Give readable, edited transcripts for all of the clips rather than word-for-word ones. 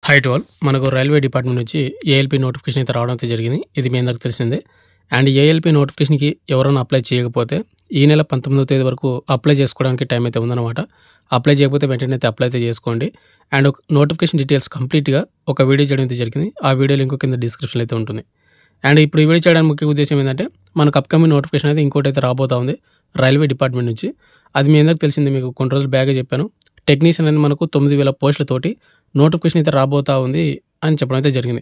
High to all. మనకు railway department నుంచి ALP notification అయితే రావడం అయితే జరిగింది. ఇది మీ అందరికి తెలిసిందే. అండ్ ఏఎల్పీ నోటిఫికేషన్‌కి ఎవరైనా అప్లై చేయకపోతే ఈ నెల 19వ తేదీ వరకు అప్లై చేసుకోవడానికి టైం అయితే ఉందన్నమాట. అప్లై చేయకపోతే వెంటనే అయితే అప్లై అయితే చేసుకోండి. అండ్ నోటిఫికేషన్ డీటెయిల్స్ కంప్లీట్‌గా ఒక వీడియో చేయడం అయితే జరిగింది. ఆ వీడియో లింక్ కింద డిస్క్రిప్షన్‌లో అయితే ఉంటుంది. అండ్ ఇప్పుడు ఈ వీడియో చేయడానికి ముఖ్య ఉద్దేశం ఏంటంటే మనకు అప్‌కమింగ్ నోటిఫికేషన్ అయితే ఇంకోటైతే రాబోతా ఉంది రైల్వే డిపార్ట్మెంట్ నుంచి. అది మీ అందరికి తెలిసిందే, మీకు కొన్ని రోజులు బ్యాకే చెప్పాను. టెక్నీషియన్ అనేది మనకు 9,000 పోస్టులతోటి నోటిఫికేషన్ అయితే రాబోతా ఉంది అని చెప్పడం అయితే జరిగింది.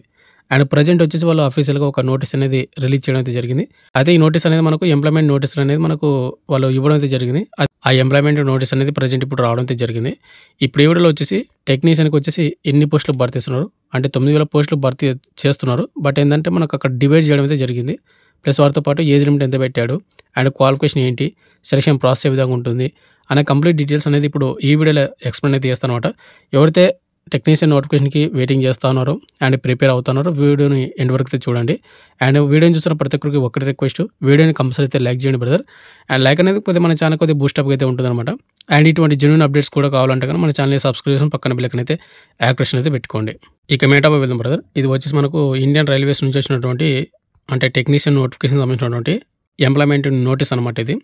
అండ్ ప్రజెంట్ వచ్చేసి వాళ్ళు అఫీషియల్‌గా ఒక నోటీస్ అనేది రిలీజ్ చేయడం అయితే జరిగింది. అయితే ఈ నోటీస్ అనేది మనకు ఎంప్లాయ్‌మెంట్ నోటీసులు అనేది మనకు వాళ్ళు ఇవ్వడం అయితే జరిగింది. ఆ ఎంప్లాయ్‌మెంట్ నోటీస్ అనేది ప్రజెంట్ ఇప్పుడు రావడం అయితే జరిగింది. ఇప్పుడు ఈ వీడియోలో వచ్చేసి టెక్నీషియన్‌కి వచ్చేసి ఎన్ని పోస్టులు భర్తీ చేస్తున్నారు అంటే 9,000 పోస్టులు భర్తీ చేస్తున్నారు. బట్ ఏంటంటే మనకు అక్కడ డివైడ్ చేయడం అయితే జరిగింది. ప్లస్ వారితో పాటు ఏజ్ లిమిట్ ఎంత పెట్టాడు అండ్ క్వాలిఫికేషన్ ఏంటి, సెలక్షన్ ప్రాసెస్ ఏ విధంగా ఉంటుంది అనే కంప్లీట్ డీటెయిల్స్ అనేది ఇప్పుడు ఈ వీడియోలో ఎక్స్ప్లెయిన్ అయితే చేస్తానమాట. ఎవరైతే టెక్నీషియన్ నోటిఫికేషన్‌కి వెయిటింగ్ చేస్తా ఉన్నారో అండ్ ప్రిపేర్ అవుతున్నారో వీడియోని ఎండ్ వరకు అయితే చూడండి. అండ్ వీడియోని చూస్తున్న ప్రతి ఒక్కరికి ఒకటి రిక్వెస్ట్, వీడియోని కంపల్సరీ అయితే లైక్ చేయండి బ్రదర్. అండ్ లైక్ అనేది కొద్దిగా మన ఛానల్ కొద్దిగా బూస్టప్ అయితే ఉంటుందన్నమాట. అండ్ ఇటువంటి జెన్యూన్ అప్డేట్స్ కూడా కావాలంటే కానీ మన ఛానల్ని సబ్స్క్రైబ్ చేసుకొని పక్కన బెల్ ఐకాన్ అయితే యాక్టివేషన్ అయితే పెట్టుకోండి. ఇక మెయిన్ టాపిక్ వెళ్దాం బ్రదర్. ఇది వచ్చేసి మనకు ఇండియన్ రైల్వేస్ నుంచి వచ్చినటువంటి అంటే టెక్నీషియన్ నోటిఫికేషన్ సంబంధించినటువంటి ఎంప్లాయ్‌మెంట్ నోటీస్ అనమాట ఇది.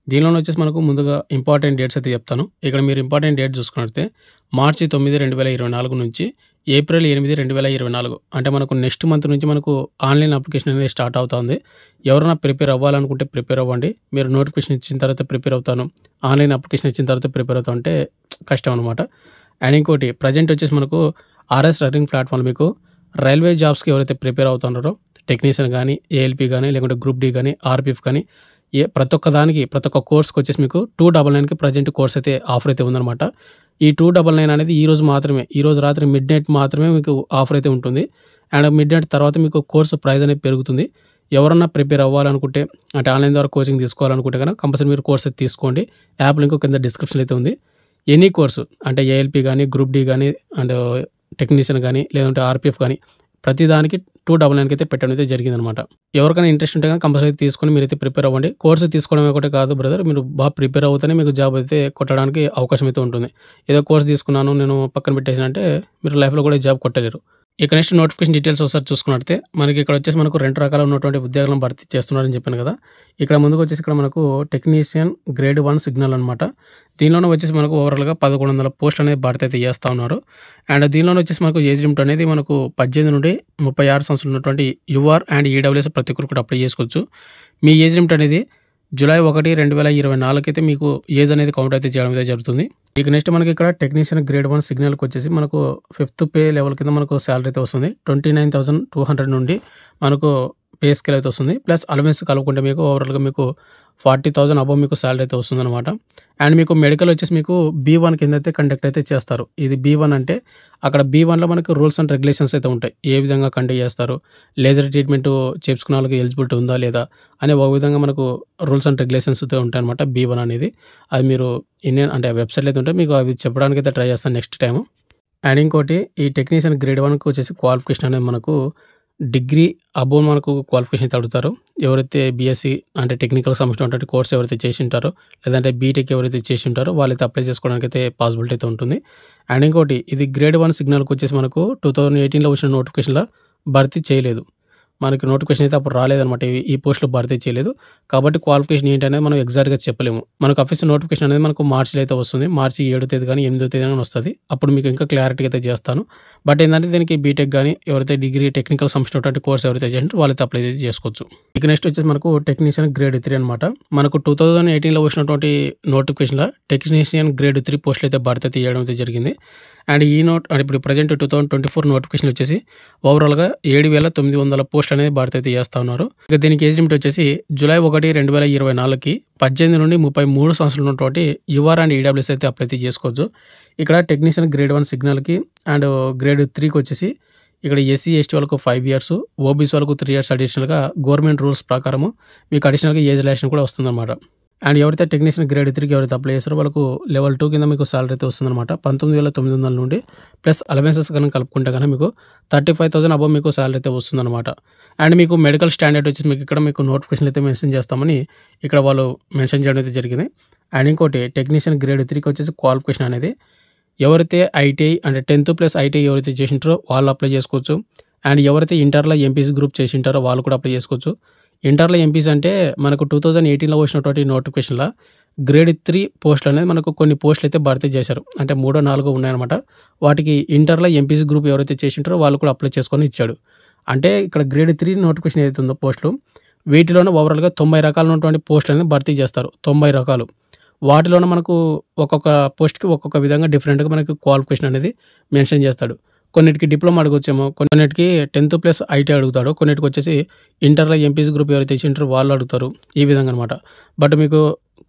దీనిలో వచ్చేసి మనకు ముందుగా ఇంపార్టెంట్ డేట్స్ అయితే చెప్తాను. ఇక్కడ మీరు ఇంపార్టెంట్ డేట్ చూసుకున్నట్లయితే మార్చి 9, 2024 నుంచి ఏప్రిల్ 8, 2024 అంటే మనకు నెక్స్ట్ మంత్ నుంచి మనకు ఆన్లైన్ అప్లికేషన్ అనేది స్టార్ట్ అవుతుంది. ఎవరైనా ప్రిపేర్ అవ్వాలనుకుంటే ప్రిపేర్ అవ్వండి. మీరు నోటిఫికేషన్ ఇచ్చిన తర్వాత ప్రిపేర్ అవుతాను, ఆన్లైన్ అప్లికేషన్ ఇచ్చిన తర్వాత ప్రిపేర్ అవుతాను అంటే కష్టం అనమాట. అండ్ ఇంకోటి ప్రజెంట్ వచ్చేసి మనకు ఆర్ఎస్ రన్నింగ్ ప్లాట్ఫామ్ మీకు రైల్వే జాబ్స్‌కి ఎవరైతే ప్రిపేర్ అవుతున్నారో టెక్నీషియన్ కానీ, ఏఎల్పీ కానీ, లేకుంటే గ్రూప్ డి కానీ, ఆర్‌పీఎఫ్ కానీ ప్రతి ఒక్క దానికి ప్రతి ఒక్క కోర్స్‌కి వచ్చేసి మీకు 299కి ప్రజెంట్ కోర్స్ అయితే ఆఫర్ అయితే ఉందన్నమాట. ఈ 299 అనేది ఈరోజు మాత్రమే, ఈరోజు రాత్రి మిడ్‌నైట్ మాత్రమే మీకు ఆఫర్ అయితే ఉంటుంది. అండ్ మిడ్‌నైట్ తర్వాత మీకు కోర్సు ప్రైస్ అనేది పెరుగుతుంది. ఎవరన్నా ప్రిపేర్ అవ్వాలనుకుంటే అంటే ఆన్లైన్ ద్వారా కోచింగ్ తీసుకోవాలనుకుంటే కనుక కంపల్సరీ మీరు కోర్స్ అయితే తీసుకోండి. యాప్ లింక్ కింద డిస్క్రిప్షన్‌లో అయితే ఉంది. ఎనీ కోర్సు అంటే ఏఎల్పీ కానీ, గ్రూప్ డి కానీ, అండ్ టెక్నీషియన్ కానీ, లేదంటే ఆర్‌పీఎఫ్ కానీ ప్రతి దానికి 299కి అయితే పెట్టడం అయితే జరిగిందనమాట. ఎవరికైనా ఇంట్రెస్ట్ ఉంటే కనుక కంపల్సరీ తీసుకొని మీరైతే ప్రిపేర్ అవ్వండి. కోర్సు తీసుకోవడం ఒకటే కాదు బ్రదర్, మీరు బాగా ప్రిపేర్ అవుతేనే మీకు జాబ్ అయితే కొట్టడానికి అవకాశం అయితే ఉంటుంది. ఏదో కోర్స్ తీసుకున్నాను నేను పక్కన పెట్టేసానంటే మీరు లైఫ్‌లో కూడా జాబ్ కొట్టలేరు. ఇక నెక్స్ట్ నోటిఫికేషన్ డీటెయిల్స్ ఒకసారి చూసుకున్నట్లయితే మనకి ఇక్కడ వచ్చేసి మనకు 2 రకాల ఉన్నటువంటి ఉద్యోగాలను భర్తీ చేస్తున్నారని చెప్పాను కదా. ఇక్కడ ముందుకు వచ్చేసి ఇక్కడ మనకు టెక్నీషియన్ గ్రేడ్ 1 సిగ్నల్ అనమాట. దీనిలోనే వచ్చేసి మనకు ఓవరాల్‌గా 1100 పోస్టులు అనేది భర్తీ అయితే చేస్తూ ఉన్నారు. అండ్ దీనిలోనే వచ్చేసి మనకు ఏజ్ లిమిట్ అనేది మనకు 18 నుండి 36 సంవత్సరాలు ఉన్నటువంటి యూఆర్ అండ్ ఈడబ్ల్యూఎస్ ప్రతి ఒక్కరు కూడా అప్లై చేసుకోవచ్చు. మీ ఏజ్ లిమిట్ అనేది జూలై 1, 2024 అయితే మీకు ఏజ్ అనేది కౌంట్ అయితే చేయడం అయితే జరుగుతుంది. ఇక నెక్స్ట్ మనకి ఇక్కడ టెక్నీషియన్ గ్రేడ్ 1 సిగ్నల్కి వచ్చేసి మనకు 5th పే లెవెల్ కింద మనకు శాలరీ అయితే వస్తుంది. 29,200 నుండి మనకు పే స్కేల్ అయితే వస్తుంది. ప్లస్ అలవెన్స్ కలుపుకుంటే మీకు ఓవరాల్‌గా మీకు 40,000 అబోవ్ మీకు శాలరీ అయితే వస్తుందన్నమాట. అండ్ మీకు మెడికల్ వచ్చేసి మీకు B1 కింద అయితే కండక్ట్ అయితే చేస్తారు. ఇది B1 అంటే అక్కడ B1లో మనకు రూల్స్ అండ్ రెగ్యులేషన్స్ అయితే ఉంటాయి. ఏ విధంగా కండక్ట్ చేస్తారు, లేజర్ ట్రీట్మెంట్ చేయించుకున్న వాళ్ళకి ఎలిజిబిలిటీ ఉందా లేదా అనే ఒక విధంగా మనకు రూల్స్ అండ్ రెగ్యులేషన్స్ అయితే ఉంటాయన్నమాట. B1 అనేది అది మీరు ఇండియన్ అంటే వెబ్సైట్లో అయితే ఉంటే మీకు అవి చెప్పడానికి అయితే ట్రై చేస్తాను నెక్స్ట్ టైము. అండ్ ఇంకోటి ఈ టెక్నీషియన్ గ్రేడ్ 1కి వచ్చేసి క్వాలిఫికేషన్ అనేది మనకు డిగ్రీ అబోవ్ మనకు క్వాలిఫికేషన్ అయితే అడుగుతారు. ఎవరైతే బీఎస్సీ అంటే టెక్నికల్ సంబంధించినటువంటి కోర్స్ ఎవరైతే చేసి ఉంటారో లేదంటే బీటెక్ ఎవరైతే చేసి ఉంటారో వాళ్ళైతే అప్లై చేసుకోవడానికి అయితే పాసిబిలిటీ అయితే ఉంటుంది. అండ్ ఇంకోటి ఇది గ్రేడ్ 1 సిగ్నల్కి వచ్చేసి మనకు 2018లో వచ్చిన నోటిఫికేషన్లో భర్తీ చేయలేదు. మనకి నోటిఫికేషన్ అయితే అప్పుడు రాలేదన్నమాట. ఈ పోస్టులు భర్తీ చేయలేదు. కాబట్టి క్వాలిఫికేషన్ ఏంటి అనేది మనం ఎగ్జాక్ట్‌గా చెప్పలేము. మనకు అఫీషియల్ నోటిఫికేషన్ అనేది మనకు మార్చిలో అయితే వస్తుంది. మార్చి 7వ తేదీ కానీ 8వ తేదీ కానీ వస్తుంది. అప్పుడు మీకు ఇంకా క్లారిటీగా అయితే చేస్తాను. బట్ ఏంటంటే దీనికి బీటెక్ కానీ ఎవరైతే డిగ్రీ టెక్నికల్ సంబంధించినటువంటి కోర్స్ ఎవరైతే చేసింటారో వాళ్ళైతే అప్లై అయితే చేసుకోవచ్చు. ఇక నెక్స్ట్ వచ్చేసి మనకు టెక్నీషియన్ గ్రేడ్ 3 అనమాట. మనకు 2018లో వచ్చినటువంటి నోటిఫికేషన్లో టెక్నీషియన్ గ్రేడ్ 3 పోస్టులు అయితే భర్తీ చేయడం అయితే జరిగింది. అండ్ ఇప్పుడు ప్రజెంట్ 2024 నోటిఫికేషన్ వచ్చేసి ఓవరాల్‌గా 7,900 పోస్టులు అనేది భర్తీ అయితే చేస్తూ ఉన్నారు. ఇక దీనికి ఏజ్ లిమిట్ వచ్చేసి జూలై 1, 2024కి 18 నుండి 33 సంవత్సరాలు ఉన్నటువంటి యూఆర్ అండ్ ఈడబ్ల్యూఎస్ అయితే అప్లై అయితే చేసుకోవచ్చు. ఇక్కడ టెక్నీషియన్ గ్రేడ్ 1 సిగ్నల్కి అండ్ గ్రేడ్ 3కి వచ్చేసి ఇక్కడ ఎస్సీ ఎస్టీ వాళ్ళకు 5 ఇయర్స్, ఓబీసీ వాళ్ళకు 3 ఇయర్స్ అడిషనల్గా గవర్నమెంట్ రూల్స్ ప్రకారము మీకు అడిషనల్గా ఏజ్ రిలాక్సేషన్ కూడా వస్తుందన్నమాట. అండ్ ఎవరైతే టెక్నీషియన్ గ్రేడ్ 3కి ఎవరైతే అప్లై చేస్తారో వాళ్ళకు లెవెల్ 2 కింద మీకు శాలరీ అయితే వస్తుందన్నమాట. 19,900 నుండి ప్లస్ అలవెన్సెస్ కనుక కలుపుకుంటే కనుక మీకు 35,000 అబోవ్ మీకు శాలరీ అయితే వస్తుందన్నమాట. అండ్ మీకు మెడికల్ స్టాండర్డ్ వచ్చేసి మీకు ఇక్కడ మీకు నోటిఫికేషన్ అయితే మెన్షన్ చేస్తామని ఇక్కడ వాళ్ళు మెన్షన్ చేయడం అయితే జరిగింది. అండ్ ఇంకోటి టెక్నీషియన్ గ్రేడ్ 3కి వచ్చేసి క్వాలిఫికేషన్ అనేది ఎవరైతే ఐటీఐ అంటే 10th ప్లస్ ఐటీఐ ఎవరైతే చేసింటారో వాళ్ళు అప్లై చేసుకోవచ్చు. అండ్ ఎవరైతే ఇంటర్‌లో ఎంపీసీ గ్రూప్ చేసింటారో వాళ్ళు కూడా అప్లై చేసుకోవచ్చు. ఇంటర్‌లో ఎంపీసీ అంటే మనకు 2018లో వచ్చినటువంటి నోటిఫికేషన్‌ల గ్రేడ్ 3 పోస్టులు అనేది మనకు కొన్ని పోస్టులు అయితే భర్తీ చేశారు. అంటే మూడో, నాలుగో ఉన్నాయన్నమాట. వాటికి ఇంటర్‌లో ఎంపీసీ గ్రూప్ ఎవరైతే చేసింటారో వాళ్ళు కూడా అప్లై చేసుకొని ఇచ్చాడు. అంటే ఇక్కడ గ్రేడ్ 3 నోటిఫికేషన్ ఏదైతే ఉందో పోస్టులు వీటిలోనే ఓవరాల్‌గా 90 రకాలు ఉన్నటువంటి పోస్టులు అనేది భర్తీ చేస్తారు. 90 రకాలు. వాటిలోనే మనకు ఒక్కొక్క పోస్ట్‌కి ఒక్కొక్క విధంగా డిఫరెంట్‌గా మనకు క్వాలిఫికేషన్ అనేది మెన్షన్ చేస్తాడు. కొన్నిటికి డిప్లొమా అడగొచ్చేమో, కొన్నిటికి 10th ప్లస్ ఐటీ అడుగుతాడు. కొన్నిటికి వచ్చేసి ఇంటర్‌లో ఎంపీసీ గ్రూప్ ఎవరైతే ఇచ్చింటారో వాళ్ళు అడుగుతారు. ఈ విధంగా అనమాట. బట్ మీకు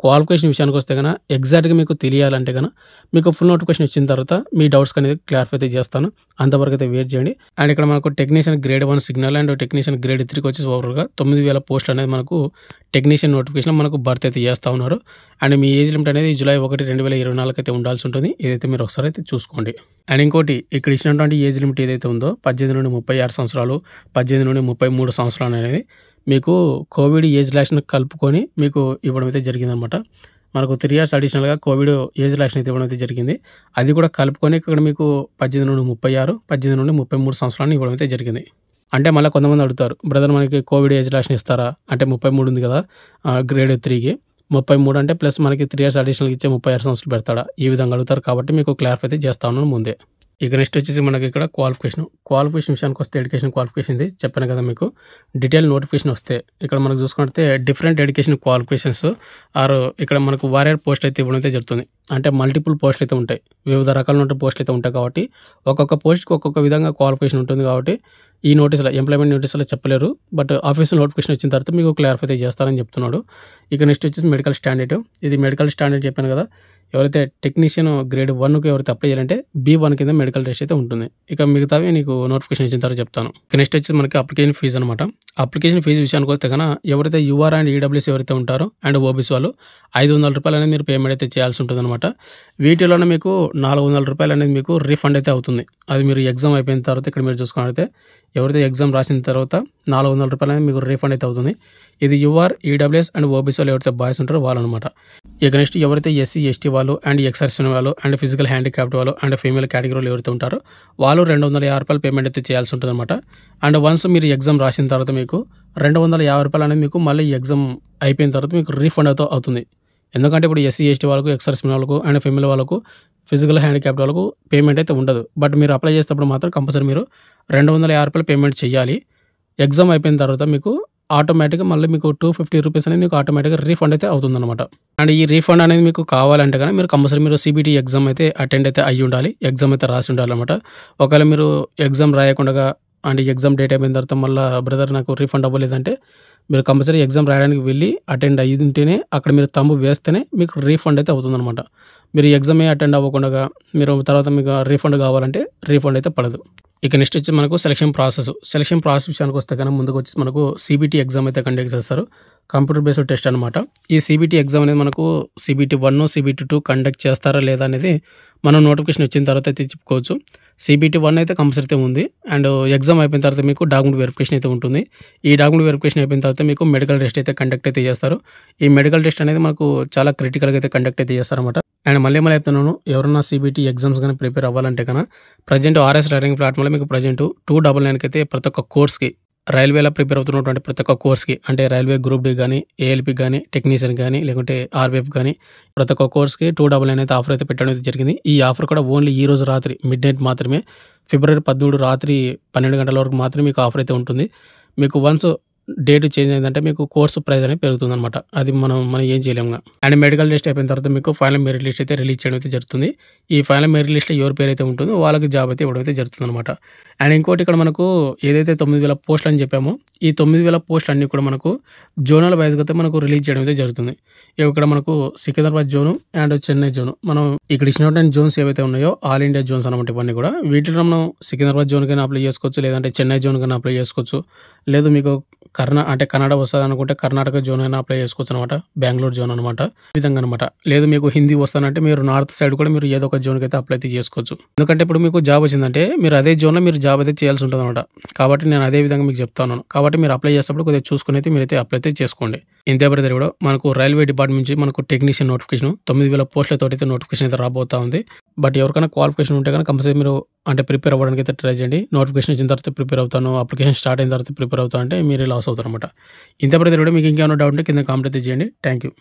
క్వాలిఫికేషన్ విషయానికి వస్తే గన ఎగ్జాక్ట్‌గా మీకు తెలియాలంటే గన మీకు ఫుల్ నోటిఫికేషన్ వచ్చిన తర్వాత మీ డౌట్స్ అనేది క్లారిఫై అయితే చేస్తాను. అంతవరకు అయితే వెయిట్ చేయండి. అండ్ ఇక్కడ మనకు technician grade 1 signal and technician grade 3కి వచ్చేసి ఓవరాల్‌గా 9000 పోస్టులు అనేది మనకు టెక్నీషియన్ నోటిఫికేషన్ మనకు భర్తీ అయితే చేస్తా ఉన్నారు. అండ్ మీ ఏజ్ లిమిట్ అనేది జూలై 1, 2024 అయితే ఉండాల్సి ఉంటుంది. ఇదైతే మీరు ఒకసారి అయితే చూసుకోండి. అండ్ ఇంకోటి ఇక్కడ ఇచ్చినటువంటి ఏజ్ లిమిట్ ఏదైతే ఉందో 18 నుండి 36 సంవత్సరాలు, 18 నుండి 33 సంవత్సరాలు అనేది మీకు కోవిడ్ ఏజ్ రిలాక్షన్ కలుపుకొని మీకు ఇవ్వడం అయితే జరిగిందనమాట. మనకు 3 ఇయర్స్ అడిషనల్‌గా కోవిడ్ ఏజ్ రిలాక్షన్ అయితే ఇవ్వడం అయితే జరిగింది. అది కూడా కలుపుకొని ఇక్కడ మీకు 18 నుండి 36, 18 నుండి 33 సంవత్సరాలను ఇవ్వడం అయితే జరిగింది. అంటే మళ్ళీ కొంతమంది అడుగుతారు, బ్రదర్ మనకి కోవిడ్ ఏజ్ రిలాక్షన్ ఇస్తారా? అంటే 33 ఉంది కదా గ్రేడ్ 3కి 33 అంటే ప్లస్ మనకి 3 ఇయర్స్ అడిషనల్‌గా ఇచ్చే 36 సంవత్సరాలు పెడతాడా? ఈ విధంగా అడుగుతారు కాబట్టి మీకు క్లారిఫై అయితే చేస్తా ఉన్నాను ముందే. ఇక నెక్స్ట్ వచ్చేసి మనకి ఇక్కడ క్వాలిఫికేషన్ విషయానికి వస్తే ఎడ్యుకేషన్ క్వాలిఫికేషన్‌ది చెప్పాను కదా మీకు. డీటెయిల్ నోటిఫికేషన్ వస్తే ఇక్కడ మనకు చూసుకుంటే డిఫరెంట్ ఎడ్యుకేషన్ క్వాలిఫికేషన్స్ ఆర్ ఇక్కడ మనకు వారియర్ పోస్ట్ అయితే ఇవ్వడం అయితే జరుగుతుంది. అంటే మల్టిపుల్ పోస్టులు అయితే ఉంటాయి. వివిధ రకాలైన పోస్టులు అయితే ఉంటాయి కాబట్టి ఒక్కొక్క పోస్ట్‌కి ఒక్కొక్క విధంగా క్వాలిఫికేషన్ ఉంటుంది కాబట్టి ఈ నోటీస్‌లో ఎంప్లాయ్‌మెంట్ నోటీస్‌లో చెప్పలేరు. బట్ ఆఫీషియల్ నోటిఫికేషన్ వచ్చిన తర్వాత మీకు క్లారిఫై అయితే చేస్తారని చెప్తున్నాడు. ఇక నెక్స్ట్ వచ్చేసి మెడికల్ స్టాండర్డ్. ఇది మెడికల్ స్టాండర్డ్ చెప్పాను కదా. ఎవరైతే టెక్నీషియన్ గ్రేడ్ 1కి ఎవరైతే అప్లై చేయాలంటే B1 కింద మెడికల్ టెస్ట్ అయితే ఉంటుంది. ఇక మిగతావి నీకు నోటిఫికేషన్ ఇచ్చిన తర్వాత చెప్తాను. ఇక నెక్స్ట్ వచ్చేసి మనకి అప్లికేషన్ ఫీజు అనమాట. అప్లికేషన్ ఫీజు విషయానికి వస్తే కనుక ఎవరైతే యూఆర్ అండ్ ఈడబ్ల్యూఎస్ ఎవరైతే ఉంటారో అండ్ ఓబీసీ వాళ్ళు ₹500 అనేది మీరు పేమెంట్ అయితే చేయాల్సి ఉంటుందన్నమాట. వీటిలోనే మీకు ₹400 అనేది మీకు రీఫండ్ అయితే అవుతుంది. అది మీరు ఎగ్జామ్ అయిపోయిన తర్వాత ఇక్కడ మీరు చూసుకున్నట్లయితే ఎవరైతే ఎగ్జామ్ రాసిన తర్వాత ₹400 అనేది మీకు రీఫండ్ అయితే అవుతుంది. ఇది యూఆర్, ఈడబ్ల్యూఎస్ అండ్ ఓబీసీ వాళ్ళు ఎవరైతే బాయ్స్ ఉంటారో వాళ్ళు అనమాట. ఇక నెక్స్ట్ ఎవరైతే ఎస్సీ, ఎస్టీ వాళ్ళు అండ్ ఎక్సర్సన్ వాళ్ళు అండ్ ఫిజికల్ హ్యాండిక్యాప్డ్ వాళ్ళు అండ్ ఫీమేల్ కేటగిరీలో ఎవరైతే ఉంటారో వాళ్ళు ₹250 పేమెంట్ అయితే చేయాల్సి ఉంటుందన్నమాట. అండ్ వన్స్ మీరు ఎగ్జామ్ రాసిన తర్వాత మీకు ₹250 అనేది మీకు మళ్ళీ ఎగ్జామ్ అయిపోయిన తర్వాత మీకు రీఫండ్ అయితే అవుతుంది. ఎందుకంటే ఇప్పుడు ఎస్సీ, ఎస్టీ వాళ్ళకు, ఎక్సర్సన్ వాళ్ళకు అండ్ ఫీమేల్ వాళ్ళకు, ఫిజికల్ హ్యాండిక్యాప్డ్ వాళ్ళకు పేమెంట్ అయితే ఉండదు. బట్ మీరు అప్లై చేసేటప్పుడు మాత్రం కంపల్సరీ మీరు ₹250 పేమెంట్ చేయాలి. ఎగ్జామ్ అయిపోయిన తర్వాత మీకు ఆటోమేటిక్‌గా మళ్ళీ మీకు ₹250 అనేది మీకు ఆటోమేటిక్‌గా రీఫండ్ అయితే అవుతుందన్నమాట. అండ్ ఈ రీఫండ్ అనేది మీకు కావాలంటే గనుక మీరు కంపల్సరీ మీరు సీబీటీ ఎగ్జామ్ అయితే అటెండ్ అయితే అయ్యి ఉండాలి. ఎగ్జామ్ అయితే రాసి ఉండాలన్నమాట. ఒకవేళ మీరు ఎగ్జామ్ రాయకుండా అండ్ ఎగ్జామ్ డేట్ అయిపోయిన తర్వాత మళ్ళీ బ్రదర్ నాకు రీఫండ్ అవ్వలేదంటే మీరు కంపల్సరీ ఎగ్జామ్ రాయడానికి వెళ్ళి అటెండ్ అయ్యి ఉంటేనే అక్కడ మీరు తంబు వేస్తేనే మీకు రీఫండ్ అయితే అవుతుందన్నమాట. మీరు ఎగ్జామే అటెండ్ అవ్వకుండా మీరు తర్వాత మీకు రీఫండ్ కావాలంటే రీఫండ్ అయితే పడదు. ఇక నెక్స్ట్ వచ్చి మనకు సెలక్షన్ ప్రాసెస్ విషయానికి వస్తే కనుక ముందుకు వచ్చి మనకు సీబీటీ ఎగ్జామ్ అయితే కండక్ట్ చేస్తారు. కంప్యూటర్ బేస్డ్ టెస్ట్ అనమాట. ఈ సీబీటీ ఎగ్జామ్ అనేది మనకు సీబీటీ 1, సీబీటీ 2 కండక్ట్ చేస్తారా లేదా అనేది మనం నోటిఫికేషన్ వచ్చిన తర్వాత అయితే చెప్పుకోవచ్చు. సీబీటీ 1 అయితే కంపల్సరీ అయితే ఉంది. అండ్ ఎగ్జామ్ అయిపోయిన తర్వాత మీకు డాక్యుమెంట్ వెరిఫికేషన్ అయితే ఉంటుంది. ఈ డాక్యుమెంట్ వెరిఫికేషన్ అయిపోయిన తర్వాత మీకు మెడికల్ టెస్ట్ అయితే కండక్ట్ అయితే చేస్తారు. ఈ మెడికల్ టెస్ట్ అనేది మనకు చాలా క్రిటికల్గా అయితే కండక్ట్ అయితే చేస్తారన్నమాట. అండ్ మళ్ళీ చెప్తున్నాను, ఎవరన్నా సీబీటీ ఎగ్జామ్స్ కానీ ప్రిపేర్ అవ్వాలంటే కన్నా ప్రజెంట్ ఆర్ఎస్ రైటింగ్ ప్లాట్ఫామ్లో మీకు ప్రజెంట్ 299కి అయితే ప్రతి ఒక్క కోర్స్కి రైల్వేలో ప్రిపేర్ అవుతున్నటువంటి ప్రతి ఒక్క కోర్స్కి అంటే రైల్వే గ్రూప్ డి కానీ, ఏఎల్పి కానీ, టెక్నీషియన్ కానీ, లేకుంటే ఆర్బీఎఫ్ కానీ ప్రతి ఒక్క కోర్స్కి 299 అయితే ఆఫర్ అయితే పెట్టడం అయితే జరిగింది. ఈ ఆఫర్ కూడా ఓన్లీ ఈ రోజు రాత్రి మిడ్‌నైట్ మాత్రమే, ఫిబ్రవరి 13 రాత్రి 12 గంటల వరకు మాత్రమే మీకు ఆఫర్ అయితే ఉంటుంది. మీకు వన్స్ డేట్ చేంజ్ అయిందంటే మీకు కోర్సు ప్రైస్ అనేది పెరుగుతుందన్నమాట. అది మనం ఏం చేయలేము. అండ్ మెడికల్ టెస్ట్ అయిపోయిన తర్వాత మీకు ఫైనల్ మెరిట్ లిస్ట్ అయితే రిలీజ్ చేయడం అయితే జరుగుతుంది. ఈ ఫైనల్ మెరిట్ లిస్ట్లో ఎవరి పేరు అయితే ఉంటుందో వాళ్ళకి జాబ్ అయితే ఇవ్వడం అయితే జరుగుతుందన్నమాట. అండ్ ఇంకోటి ఇక్కడ మనకు ఏదైతే 9000 పోస్టులు అని చెప్పామో ఈ 9000 పోస్టులు అన్నీ కూడా మనకు జోనల్ వైజ్గా అయితే మనకు రిలీజ్ చేయడం అయితే జరుగుతుంది. ఇక్కడ మనకు Secunderabad zone and Chennai zone మనం ఇక్కడ ఇచ్చినటువంటి జోన్స్ ఏవైతే ఉన్నాయో ఆల్ ఇండియా జోన్స్ అనమాట. ఇవన్నీ కూడా వీటిలో మనం సికింద్రాబాద్ జోన్ కైనా అప్లై చేసుకోవచ్చు, లేదంటే చెన్నై జోన్ కైనా అప్లై చేసుకోవచ్చు, లేదు మీకు అంటే కన్నడ వస్తదనుకుంటే కర్ణాటక జోన్ అయినా అప్లై చేసుకోవచ్చనమాట. బెంగుళూరు జోన్ అనమాట. ఈ విధంగా అనమాట. లేదు మీకు హిందీ వస్తానంటే మీరు నార్త్ సైడ్ కూడా మీరు ఏదో ఒక జోన్‌కైతే అప్లై అయితే చేసుకోవచ్చు. ఎందుకంటే ఇప్పుడు మీకు జాబ్ వచ్చిందంటే మీరు అదే జోన్‌లో మీరు జాబ్ అయితే చేయాల్సి ఉంటదనమాట. కాబట్టి నేను అదే విధంగా మీకు చెప్తా ఉన్నాను. కాబట్టి మీరు అప్లై చేసేటప్పుడు కొద్దిగా చూసుకొని అయితే మీరైతే అప్లై అయితే చేసుకోండి. ఇంతే బ్రదర్ వీడియో. మనకు రైల్వే డిపార్ట్‌మెంట్ నుంచి మనకు టెక్నీషియన్ నోటిఫికేషన్ 9000 పోస్టులతోటి నోటిఫికేషన్ అయితే రాబోతా ఉంది. బట్ ఎవరికైనా క్వాలిఫికేషన్ ఉంటే గనుక కంపల్సరీ మీరు ప్రిపేర్ అవ్వడానికి అయితే ట్రై చేయండి. నోటిఫికేషన్ వచ్చిన తర్వాత ప్రిపేర్ అవుతాను, అప్లికేషన్ స్టార్ట్ అయిన తర్వాత ప్రిపేర్ అవుతా అంటే మీరే లాస్ అవుతారనమాట. ఇంతే బ్రదర్ వీడియో. మీకు ఇంకేమైనా డౌట్ ఉంటే కింద కామెంట్ అయితే చేయండి. Thank you.